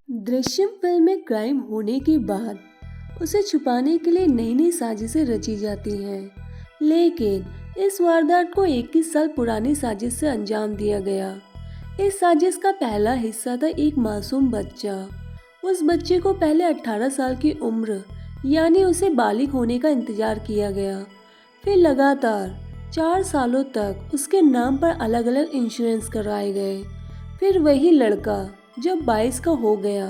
Drishyam film में crime होने के बाद उसे छुपाने के लिए नई नई साजिशें रची जाती हैं, लेकिन इस वारदात को 21 साल पुरानी साजिश से अंजाम दिया गया। इस साजिश का पहला हिस्सा था एक मासूम बच्चा। उस बच्चे को पहले 18 साल की उम्र यानी उसे बालिग होने का इंतजार किया गया। फिर लगातार 4 सालों तक उसके नाम पर अलग अलग इंश्योरेंस कराए गए। फिर वही लड़का जब 22 का हो गया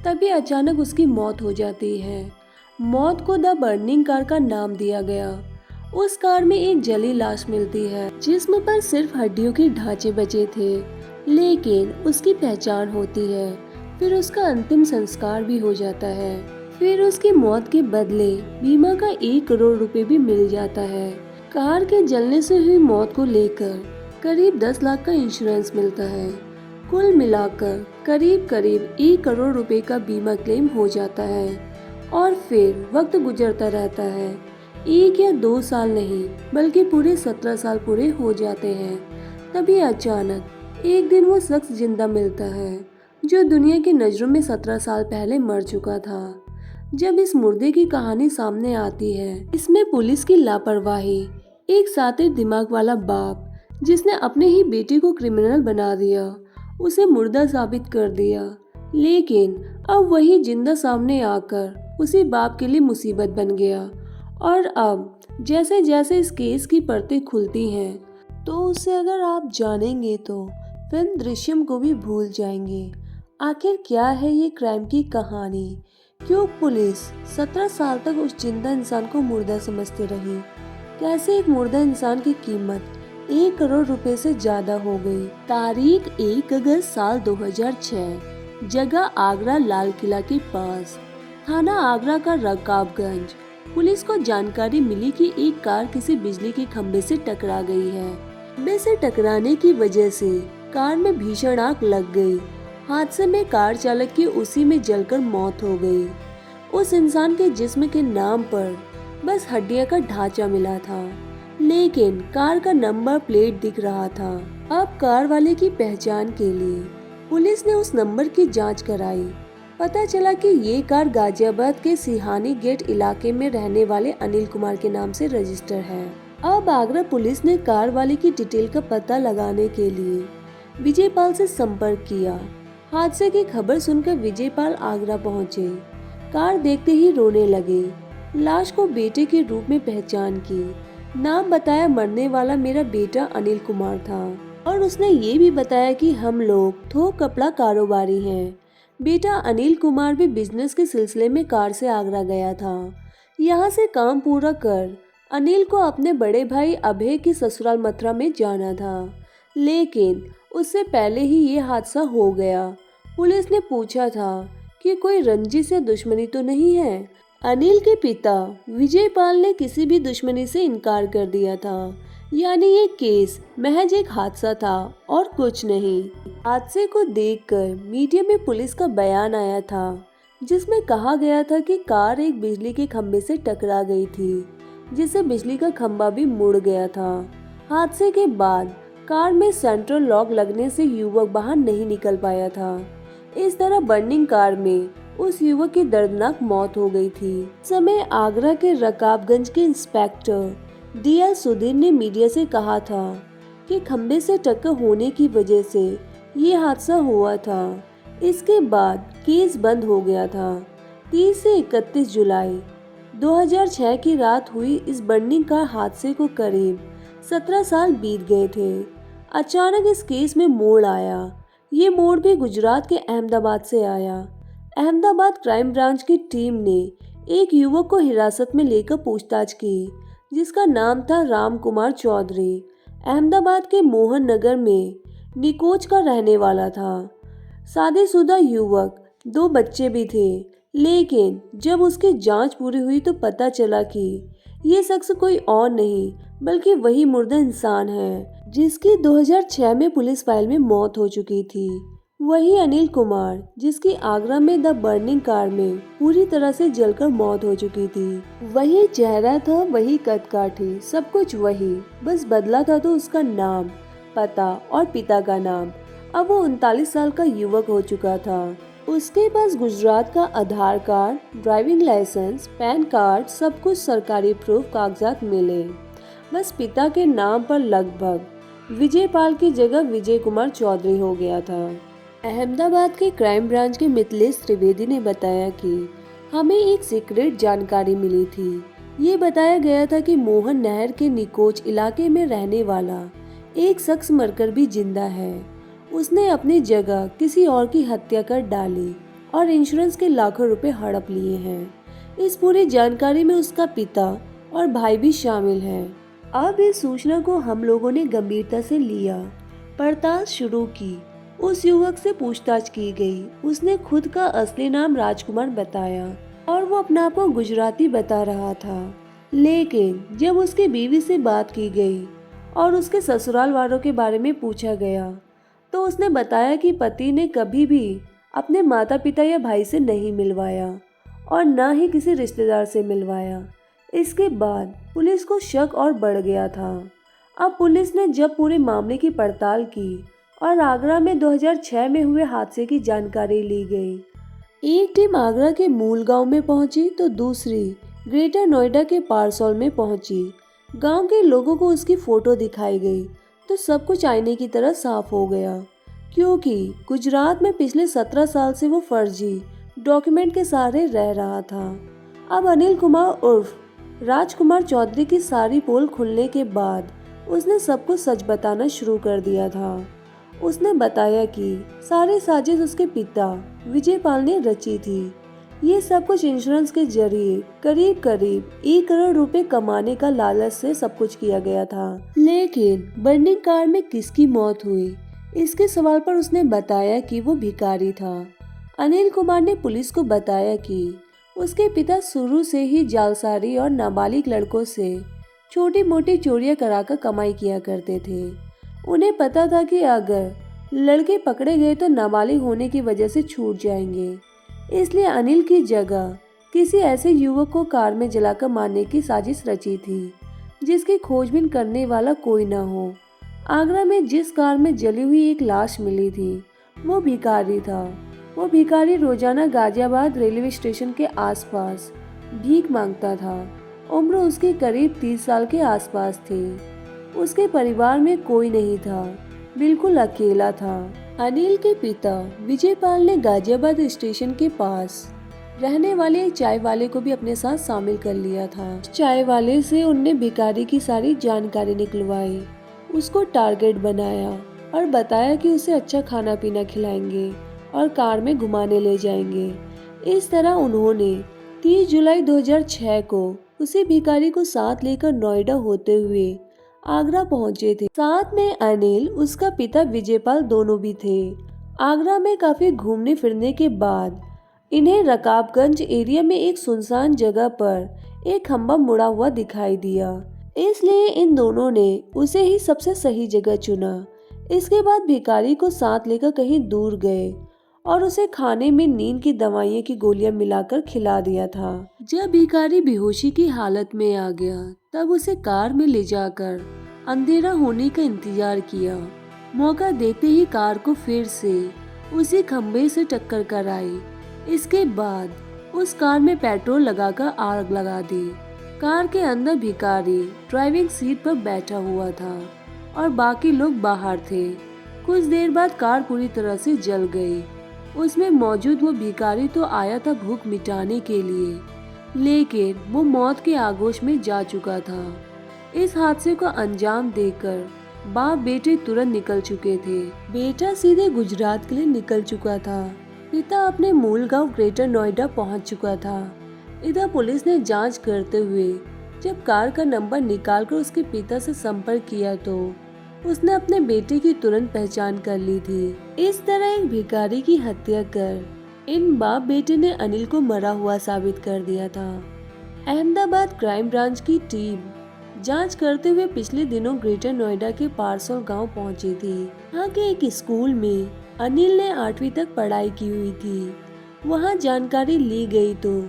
तभी अचानक उसकी मौत हो जाती है। मौत को द बर्निंग कार का नाम दिया गया। उस कार में एक जली लाश मिलती है जिस्म पर सिर्फ हड्डियों के ढांचे बचे थे, लेकिन उसकी पहचान होती है। फिर उसका अंतिम संस्कार भी हो जाता है। फिर उसकी मौत के बदले बीमा का 1 करोड़ रुपए भी मिल जाता है। कार के जलने से हुई मौत को लेकर करीब 10 लाख का इंश्योरेंस मिलता है। कुल मिलाकर करीब करीब 1 करोड़ रुपए का बीमा क्लेम हो जाता है। और फिर वक्त गुजरता रहता है। 1 या 2 साल नहीं बल्कि पूरे 17 साल पूरे हो जाते हैं। तभी अचानक एक दिन वो शख्स जिंदा मिलता है जो दुनिया की नजरों में 17 साल पहले मर चुका था। जब इस मुर्दे की कहानी सामने आती है, इसमें पुलिस की लापरवाही, एक शातिर दिमाग वाला बाप जिसने अपने ही बेटे को क्रिमिनल बना दिया, उसे मुर्दा साबित कर दिया, लेकिन अब वही जिंदा सामने आकर उसी बाप के लिए मुसीबत बन गया। और अब जैसे जैसे इस केस की परतें खुलती हैं तो उसे अगर आप जानेंगे तो फिल्म दृश्यम को भी भूल जाएंगे। आखिर क्या है ये क्राइम की कहानी? क्यों पुलिस 17 साल तक उस जिंदा इंसान को मुर्दा समझती रही? कैसे एक मुर्दा इंसान की कीमत 1 करोड़ रुपए से ज्यादा हो गई? तारीख 1 अगस्त साल 2006, जगह आगरा लाल किला के पास, थाना आगरा का रकाबगंज। पुलिस को जानकारी मिली कि एक कार किसी बिजली के खंभे से टकरा गई है। खंभे से टकराने की वजह से कार में भीषण आग लग गई। हादसे में कार चालक की उसी में जलकर मौत हो गई। उस इंसान के जिस्म के नाम पर बस हड्डियां का ढांचा मिला था, लेकिन कार का नंबर प्लेट दिख रहा था। अब कार वाले की पहचान के लिए पुलिस ने उस नंबर की जांच कराई। पता चला कि ये कार गाजियाबाद के सिहानी गेट इलाके में रहने वाले अनिल कुमार के नाम से रजिस्टर है। अब आगरा पुलिस ने कार वाले की डिटेल का पता लगाने के लिए विजयपाल से संपर्क किया। हादसे की खबर सुनकर विजयपाल आगरा पहुंचे। कार देखते ही रोने लगे। लाश को बेटे के रूप में पहचान की। नाम बताया, मरने वाला मेरा बेटा अनिल कुमार था और उसने ये भी बताया कि हम लोग थोक कपड़ा कारोबारी हैं। बेटा अनिल कुमार भी बिजनेस के सिलसिले में कार से आगरा गया था। यहाँ से काम पूरा कर अनिल को अपने बड़े भाई अभय की ससुराल मथुरा में जाना था, लेकिन उससे पहले ही ये हादसा हो गया। पुलिस ने पूछा था कि कोई रंजिश या दुश्मनी तो नहीं है। अनिल के पिता विजयपाल ने किसी भी दुश्मनी से इनकार कर दिया था, यानी ये केस महज एक हादसा था और कुछ नहीं। हादसे को देखकर मीडिया में पुलिस का बयान आया था, जिसमें कहा गया था कि कार एक बिजली के खंभे से टकरा गई थी, जिससे बिजली का खंभा भी मुड़ गया था। हादसे के बाद कार में सेंट्रल लॉक लगने से युवक बाहर नहीं निकल पाया था। इस तरह बर्निंग कार में उस युवक की दर्दनाक मौत हो गई थी। समय आगरा के रकाबगंज के इंस्पेक्टर DL सुधीर ने मीडिया से कहा था कि खंबे से टक्कर होने की वजह से ये हादसा हुआ था। इसके बाद केस बंद हो गया था। 30 से 31 जुलाई 2006 की रात हुई इस बर्निंग कार हादसे को करीब 17 साल बीत गए थे। अचानक इस केस में मोड़ आया। ये मोड़ भी गुजरात के अहमदाबाद से आया। अहमदाबाद क्राइम ब्रांच की टीम ने एक युवक को हिरासत में लेकर पूछताछ की, जिसका नाम था राम कुमार चौधरी। अहमदाबाद के मोहन नगर में निकोच का रहने वाला था। शादीशुदा युवक, 2 बच्चे भी थे, लेकिन जब उसकी जांच पूरी हुई तो पता चला कि ये शख्स कोई और नहीं बल्कि वही मुर्दा इंसान है जिसकी 2006 में पुलिस फाइल में मौत हो चुकी थी। वही अनिल कुमार, जिसकी आगरा में द बर्निंग कार में पूरी तरह से जलकर मौत हो चुकी थी। वही चेहरा था, वही कदकाठी, सब कुछ वही, बस बदला था तो उसका नाम, पता और पिता का नाम। अब वो 39 साल का युवक हो चुका था। उसके पास गुजरात का Aadhaar card, driving licence, PAN card, सब कुछ सरकारी प्रूफ कागजात मिले। बस पिता के नाम पर लगभग विजयपाल की जगह विजय कुमार चौधरी हो गया था। अहमदाबाद के क्राइम ब्रांच के मिथिलेश त्रिवेदी ने बताया कि हमें एक सीक्रेट जानकारी मिली थी। ये बताया गया था कि मोहन नहर के निकोच इलाके में रहने वाला एक शख्स मरकर भी जिंदा है। उसने अपनी जगह किसी और की हत्या कर डाली और इंश्योरेंस के लाखों रुपए हड़प लिए हैं। इस पूरी जानकारी में उसका पिता और भाई भी शामिल हैं। अब इस सूचना को हम लोगों ने गंभीरता से लिया, पड़ताल शुरू की। उस युवक से पूछताछ की गई। उसने खुद का असली नाम राजकुमार बताया और वो अपने आप को गुजराती बता रहा था। लेकिन जब उसकी बीवी से बात की गई और उसके ससुराल वालों के बारे में पूछा गया तो उसने बताया कि पति ने कभी भी अपने माता पिता या भाई से नहीं मिलवाया और न ही किसी रिश्तेदार से मिलवाया। इसके बाद पुलिस को शक और बढ़ गया था। अब पुलिस ने जब पूरे मामले की पड़ताल की और आगरा में 2006 में हुए हादसे की जानकारी ली गई। एक टीम आगरा के मूल गांव में पहुंची तो दूसरी ग्रेटर नोएडा के पारसौल में पहुंची। गांव के लोगों को उसकी फोटो दिखाई गई तो सब कुछ आईने की तरह साफ हो गया, क्योंकि गुजरात में पिछले 17 साल से वो फर्जी डॉक्यूमेंट के सहारे रह रहा था। अब अनिल कुमार उर्फ राजकुमार चौधरी की सारी पोल खुलने के बाद उसने सबको सच बताना शुरू कर दिया था। उसने बताया कि सारी साजिश उसके पिता विजयपाल ने रची थी। ये सब कुछ इंश्योरेंस के जरिए करीब करीब 1 करोड़ रुपए कमाने का लालच से सब कुछ किया गया था। लेकिन बर्निंग कार में किसकी मौत हुई, इसके सवाल पर उसने बताया कि वो भिखारी था। अनिल कुमार ने पुलिस को बताया कि उसके पिता शुरू से ही जालसारी और नाबालिग लड़कों से छोटी मोटी चोरियां कराकर कमाई किया करते थे। उन्हें पता था कि अगर लड़के पकड़े गए तो नाबालिग होने की वजह से छूट जाएंगे, इसलिए अनिल की जगह किसी ऐसे युवक को कार में जलाकर मारने की साजिश रची थी जिसकी खोजबीन करने वाला कोई न हो। आगरा में जिस कार में जली हुई एक लाश मिली थी वो भिखारी था। वो भिखारी रोजाना गाजियाबाद रेलवे स्टेशन के आसपास भीख मांगता था। उम्र उसकी करीब 30 साल के आसपास थी। उसके परिवार में कोई नहीं था, बिल्कुल अकेला था। अनिल के पिता विजयपाल ने गाजियाबाद स्टेशन के पास रहने वाले एक चाय वाले को भी अपने साथ शामिल कर लिया था। चाय वाले से उनने भिखारी की सारी जानकारी निकलवाई, उसको टारगेट बनाया और बताया कि उसे अच्छा खाना पीना खिलाएंगे और कार में घुमाने ले जाएंगे। इस तरह उन्होंने 30 जुलाई 2006 को उसी भिखारी को साथ लेकर नोएडा होते हुए आगरा पहुंचे थे। साथ में अनिल, उसका पिता विजयपाल दोनों भी थे। आगरा में काफी घूमने फिरने के बाद इन्हें रकाबगंज एरिया में एक सुनसान जगह पर एक खंभा मुड़ा हुआ दिखाई दिया, इसलिए इन दोनों ने उसे ही सबसे सही जगह चुना। इसके बाद भिखारी को साथ लेकर कहीं दूर गए और उसे खाने में नींद की दवाइयों की गोलियां मिलाकर खिला दिया था। जब भिखारी बेहोशी की हालत में आ गया तब उसे कार में ले जाकर अंधेरा होने का इंतजार किया। मौका देते ही कार को फिर से उसी खंभे से टक्कर कर आई। इसके बाद उस कार में पेट्रोल लगाकर आग लगा दी। कार के अंदर भिखारी ड्राइविंग सीट पर बैठा हुआ था और बाकी लोग बाहर थे। कुछ देर बाद कार पूरी तरह से जल गई। उसमें मौजूद वो भिखारी तो आया था भूख मिटाने के लिए, लेकिन वो मौत के आगोश में जा चुका था। इस हादसे को अंजाम देकर बाप बेटे तुरंत निकल चुके थे। बेटा सीधे गुजरात के लिए निकल चुका था। पिता अपने मूल गांव ग्रेटर नोएडा पहुंच चुका था। इधर पुलिस ने जांच करते हुए जब कार का नंबर निकालकर उसके पिता से संपर्क किया तो उसने अपने बेटे की तुरंत पहचान कर ली थी। इस तरह एक भिखारी की हत्या कर इन बाप बेटे ने अनिल को मरा हुआ साबित कर दिया था। अहमदाबाद क्राइम ब्रांच की टीम जांच करते हुए पिछले दिनों ग्रेटर नोएडा के पारसौल गांव पहुंची थी। यहाँ के एक स्कूल में अनिल ने 8वीं तक पढ़ाई की हुई थी। वहाँ जानकारी ली गई तो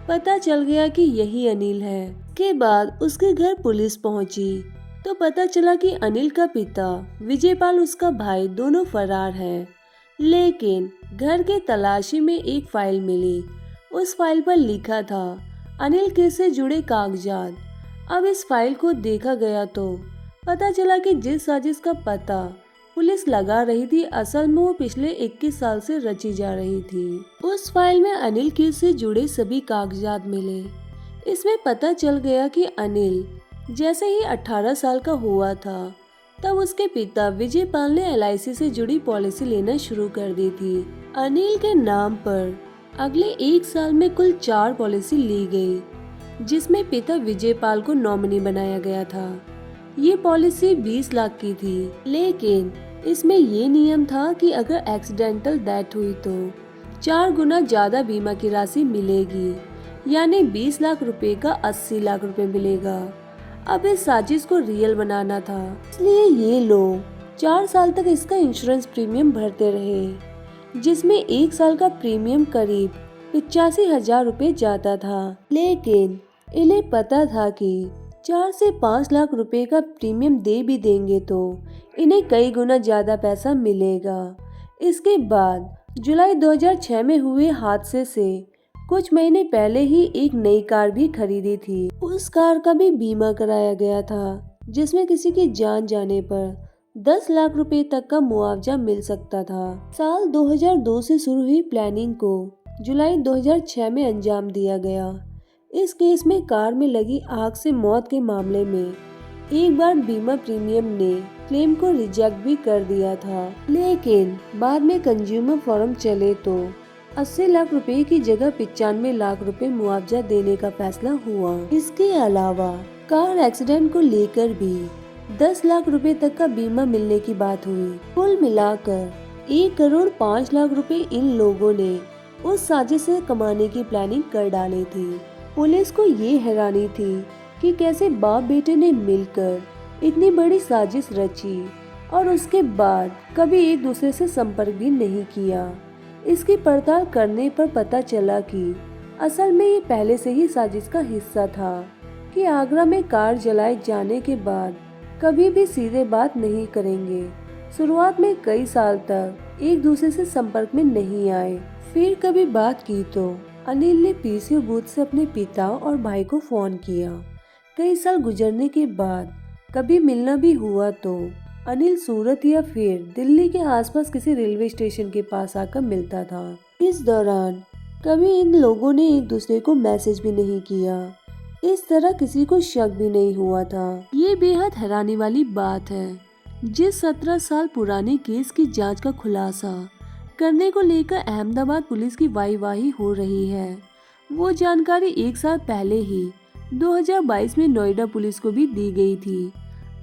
पता चल गया कि यही अनिल है। के बाद उसके घर पुलिस पहुंची तो पता चला कि अनिल का पिता विजयपाल, उसका भाई दोनों फरार हैं। लेकिन घर के तलाशी में एक फाइल मिली। उस फाइल पर लिखा था अनिल केस से जुड़े कागजात। अब इस फाइल को देखा गया तो पता चला कि जिस साजिश का पता पुलिस लगा रही थी, असल में वो पिछले 21 साल से रची जा रही थी। उस फाइल में अनिल केस से जुड़े सभी कागजात मिले। इसमें पता चल गया कि अनिल जैसे ही 18 साल का हुआ था तब उसके पिता विजय पाल ने LIC से जुड़ी पॉलिसी लेना शुरू कर दी थी। अनिल के नाम पर अगले 1 साल में कुल 4 पॉलिसी ली गई, जिसमें पिता विजय पाल को नॉमिनी बनाया गया था। ये पॉलिसी 20 लाख की थी, लेकिन इसमें ये नियम था कि अगर एक्सीडेंटल डेथ हुई तो 4 गुना ज्यादा बीमा की राशि मिलेगी, यानी 20 लाख रुपए का 80 लाख रुपए मिलेगा। अब इस साजिश को रियल बनाना था, इसलिए ये लोग 4 साल तक इसका इंश्योरेंस प्रीमियम भरते रहे, जिसमें 1 साल का प्रीमियम करीब 85,000 रुपए जाता था। लेकिन इन्हें पता था कि 4 से 5 लाख रुपए का प्रीमियम दे भी देंगे तो इन्हें कई गुना ज्यादा पैसा मिलेगा। इसके बाद जुलाई 2006 में हुए हादसे से कुछ महीने पहले ही एक नई कार भी खरीदी थी। उस कार का भी बीमा कराया गया था, जिसमें किसी की जान जाने पर 10 लाख रुपए तक का मुआवजा मिल सकता था। साल 2002 से शुरू हुई प्लानिंग को जुलाई 2006 में अंजाम दिया गया। इस केस में कार में लगी आग से मौत के मामले में एक बार बीमा प्रीमियम ने क्लेम को रिजेक्ट भी कर दिया था, लेकिन बाद में कंज्यूमर फोरम चले तो 80 लाख रुपए की जगह 95 लाख रुपए मुआवजा देने का फैसला हुआ। इसके अलावा कार एक्सीडेंट को लेकर भी 10 लाख रुपए तक का बीमा मिलने की बात हुई। कुल मिलाकर 1 करोड़ 5 लाख रुपए इन लोगों ने उस साजिश से कमाने की प्लानिंग कर डाली थी। पुलिस को ये हैरानी थी कि कैसे बाप बेटे ने मिलकर इतनी बड़ी साजिश रची और उसके बाद कभी एक दूसरे से संपर्क भी नहीं किया। इसकी पड़ताल करने पर पता चला कि असल में ये पहले से ही साजिश का हिस्सा था कि आगरा में कार जलाए जाने के बाद कभी भी सीधे बात नहीं करेंगे। शुरुआत में कई साल तक एक दूसरे से संपर्क में नहीं आए। फिर कभी बात की तो अनिल ने PCO बूथ से अपने पिता और भाई को फोन किया। कई साल गुजरने के बाद कभी मिलना भी हुआ तो अनिल सूरत या फिर दिल्ली के आसपास किसी रेलवे स्टेशन के पास आकर मिलता था। इस दौरान कभी इन लोगों ने एक दूसरे को मैसेज भी नहीं किया। इस तरह किसी को शक भी नहीं हुआ था। ये बेहद हैरानी वाली बात है। जिस 17 साल पुराने केस की जांच का खुलासा करने को लेकर अहमदाबाद पुलिस की वाहीवाही हो रही है, वो जानकारी 1 साल पहले ही 2022 में नोएडा पुलिस को भी दी गई थी।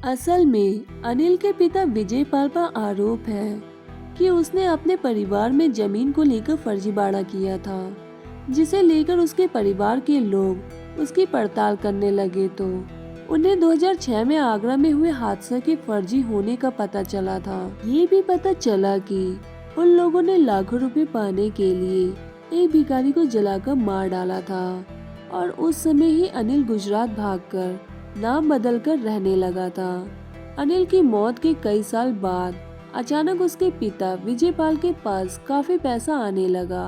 असल में अनिल के पिता विजय पाल पर आरोप है कि उसने अपने परिवार में जमीन को लेकर फर्जीवाड़ा किया था, जिसे लेकर उसके परिवार के लोग उसकी पड़ताल करने लगे तो उन्हें 2006 में आगरा में हुए हादसे के फर्जी होने का पता चला था। ये भी पता चला कि उन लोगों ने लाखों रुपए पाने के लिए एक भिखारी को जलाकर मार डाला था और उस समय ही अनिल गुजरात भागकर नाम बदलकर रहने लगा था। अनिल की मौत के कई साल बाद अचानक उसके पिता विजय पाल के पास काफी पैसा आने लगा।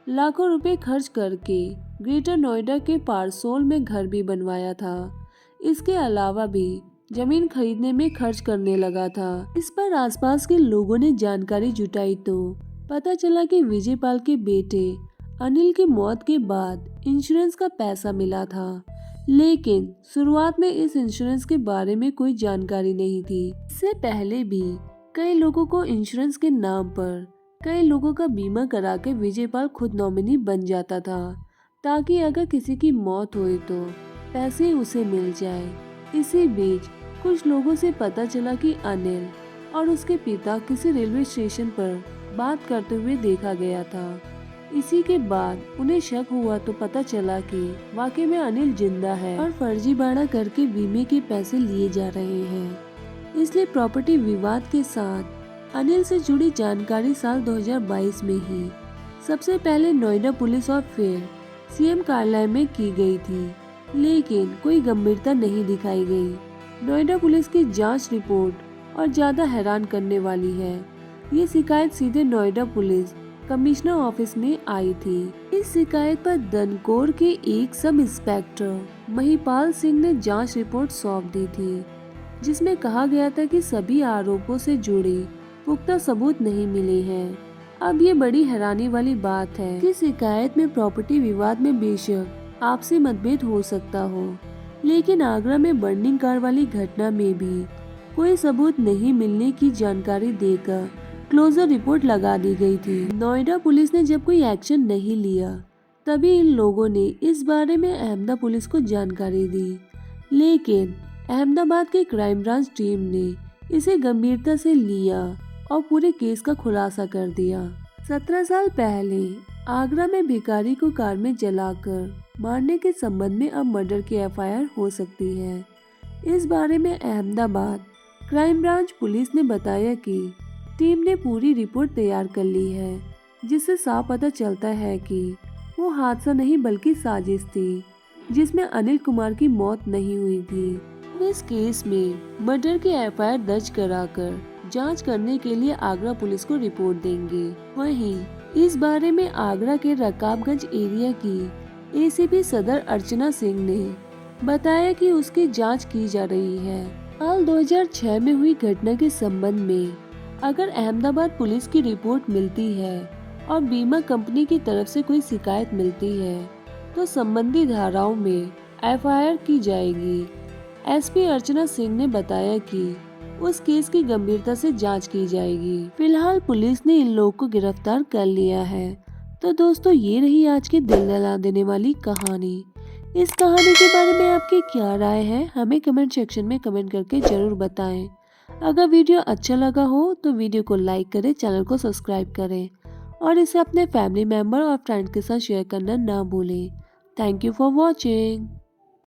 लाखों रुपए खर्च करके ग्रेटर नोएडा के पारसोल में घर भी बनवाया था। इसके अलावा भी जमीन खरीदने में खर्च करने लगा था। इस पर आसपास के लोगों ने जानकारी जुटाई तो पता चला कि विजय पाल के बेटे अनिल की मौत के बाद इंश्योरेंस का पैसा मिला था, लेकिन शुरुआत में इस इंश्योरेंस के बारे में कोई जानकारी नहीं थी। इससे पहले भी कई लोगों को इंश्योरेंस के नाम पर कई लोगों का बीमा करा के विजय पाल खुद नॉमिनी बन जाता था, ताकि अगर किसी की मौत हुई तो पैसे उसे मिल जाए। इसी बीच कुछ लोगों से पता चला कि अनिल और उसके पिता किसी रेलवे स्टेशन पर बात करते हुए देखा गया था। इसी के बाद उन्हें शक हुआ तो पता चला कि वाकई में अनिल जिंदा है और फर्जीवाड़ा करके बीमे के पैसे लिए जा रहे हैं। इसलिए प्रॉपर्टी विवाद के साथ अनिल से जुड़ी जानकारी साल 2022 में ही सबसे पहले नोएडा पुलिस और फिर CM कार्यालय में की गई थी, लेकिन कोई गंभीरता नहीं दिखाई गई। नोएडा पुलिस की जांच रिपोर्ट और ज्यादा हैरान करने वाली है। ये शिकायत सीधे नोएडा पुलिस कमिश्नर ऑफिस में आई थी। इस शिकायत पर दनकोर के एक सब इंस्पेक्टर महिपाल सिंह ने जांच रिपोर्ट सौंप दी थी, जिसमें कहा गया था कि सभी आरोपों से जुड़े पुख्ता सबूत नहीं मिले हैं। अब ये बड़ी हैरानी वाली बात है कि शिकायत में प्रॉपर्टी विवाद में बेशक आपसी मतभेद हो सकता हो, लेकिन आगरा में बर्निंग कार वाली घटना में भी कोई सबूत नहीं मिलने की जानकारी देकर क्लोजर रिपोर्ट लगा दी गई थी। नोएडा पुलिस ने जब कोई एक्शन नहीं लिया, तभी इन लोगों ने इस बारे में अहमदाबाद पुलिस को जानकारी दी, लेकिन अहमदाबाद की क्राइम ब्रांच टीम ने इसे गंभीरता से लिया और पूरे केस का खुलासा कर दिया। 17 साल पहले आगरा में भिखारी को कार में जलाकर मारने के संबंध में अब मर्डर की एफआईआर हो सकती है। इस बारे में अहमदाबाद क्राइम ब्रांच पुलिस ने बताया कि टीम ने पूरी रिपोर्ट तैयार कर ली है, जिससे साफ पता चलता है कि वो हादसा नहीं बल्कि साजिश थी, जिसमें अनिल कुमार की मौत नहीं हुई थी। इस केस में मर्डर की एफआईआर दर्ज कराकर जांच करने के लिए आगरा पुलिस को रिपोर्ट देंगे। वहीं इस बारे में आगरा के रकाबगंज एरिया की एसीपी सदर अर्चना सिंह ने बताया कि उसकी जांच की जा रही है। साल 2006 में हुई घटना के संबंध में अगर अहमदाबाद पुलिस की रिपोर्ट मिलती है और बीमा कंपनी की तरफ से कोई शिकायत मिलती है तो संबंधित धाराओं में एफआईआर की जाएगी। एसपी अर्चना सिंह ने बताया कि उस केस की गंभीरता से जांच की जाएगी। फिलहाल पुलिस ने इन लोगों को गिरफ्तार कर लिया है। तो दोस्तों, ये रही आज की दिल दहला देने वाली कहानी। इस कहानी के बारे में आपकी क्या राय है, हमें कमेंट सेक्शन में कमेंट करके जरूर बताएं। अगर वीडियो अच्छा लगा हो तो वीडियो को लाइक करें, चैनल को सब्सक्राइब करें और इसे अपने फैमिली मेंबर और फ्रेंड्स के साथ शेयर करना ना भूलें। Thank you for watching.